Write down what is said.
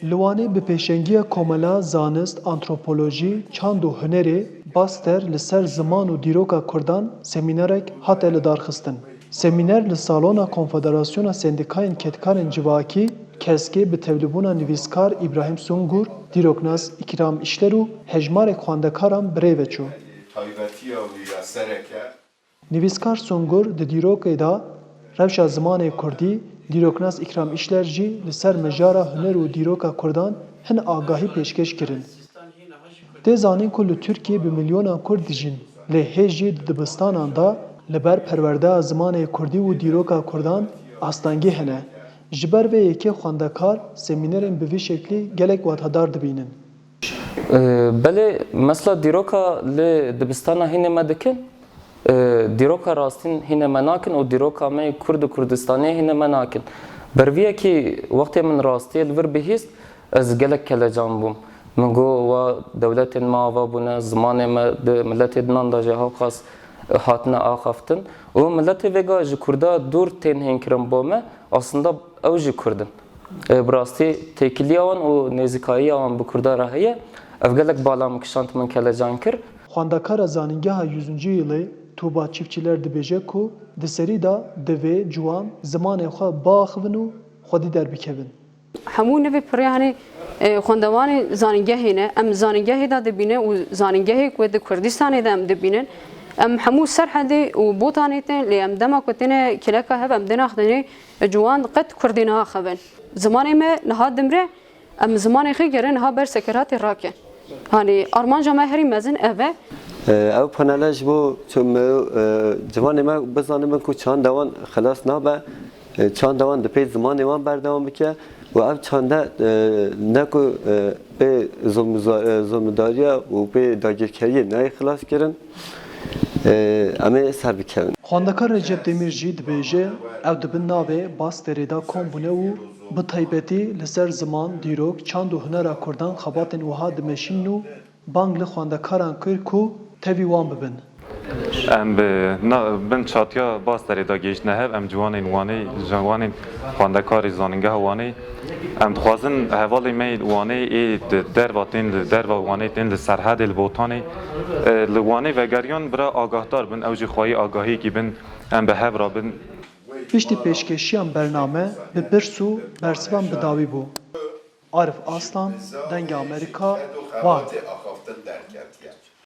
Li bi pêşengiya komela zanist, antropolojî, çand û hunerê baster li ser ziman û dîroka Kurdan semînerek hate lidarxistin. Semîner li salona Konfederasyona Sendikayên Ketkarên Civakî keskê bi tevlîbûna nivîskar İbrahim Sungur, dîroknas İkram İşler û hejmarek xwendekaran birêve çû. Nivîskar Sungur di dîrokê da rewşa zimanê Kurdî, dîroknas İkram İşler jî li ser mejara huner û dîroka Kurdan hin agahî pêşkêş kirin. Tê zanîn ku li Tirkiyê bi milyonan Kurd dijîn, lê hêj jî di dibistanan da li ber perwerdeya zimanê Kurdî û dîroka Kurdan astangî hene. Ji ber vê yekê xwendekar semînerên bi vî şeklî gelek wathedar dibînin. Belê mesela dîroka li dibistana hînê me dikin, dîroka rastîn hînê me nakin û dîroka me Kurd û Kurdistanê hînê me nakin. Berviyekî wextê min rastiyê li vir bihîst, ez gelek kelecan bûm. Min got wa dewletên me ava bûne, zimanê me di milletê dinan da jî hewqas hatine axaftin û milletê vêga ji Kurda dûr tên hênkirin bo me, aslında ew jî Kurd in. Bi rastî têkiliya wan û nêzîkayiya wan bi Kurda re heye, ev gelek bala min kişand min kelecan kir. Xwendekara zanîngeha 100. yılê Tuğba Çiftçiler dibêje ku di serî da divê ciwan zimanê xwe biaxivin û xwedî derbikevin. Hemû nevê piryanê xwendevanê zanîngehê ne, em zanîngehê da dibîne û zanîngehê ku di Kurdistanê de em dibînin. Em hemû serhedê û botanê tên lê em dema ku têne kileka hev em dinaxdinê ciwan qet Kurdî naxebin. Zimanê me niha dimre, em zimanê xê gerin niha ber sekeratê rake. Hani armanca me herî mezin ev e. Ew panele ji bo ciwanê me bizanin ku çand dewan xilas nabe, çand dewan dipê zimanê wan berdewam bike û ev çanda ne ku bê zolmdariya û bê dagirkeriyê nayê xilas kirin, em ê ser bikevin. Xwendekar Recep Demîr jî dibêje ew dibin navê Basterê da kombûne û bi taybetî li ser ziman, dîrok, çand û hunera Kurdan xebatên wiha dimeşînin û bang li xwendekaran kir ku tevî wan bibin. Em bin çatiya Basterê da gehîştine hev, em ciwanên wanê, ciwanên xwendekarê zanîngeha wanê, em dixwazin hevalê me wanê ê di derva tên li derva wanê tên li serhedê li botanê li wanê vegeriyan bira agahdar bin, ew jî xwayî agahiyekî bin, em bi hev re bin. Piştî pêşkeşiyan bername bi birs û bersivan bidawî bû. Arif Aslan, Dengê Amerîka, Van.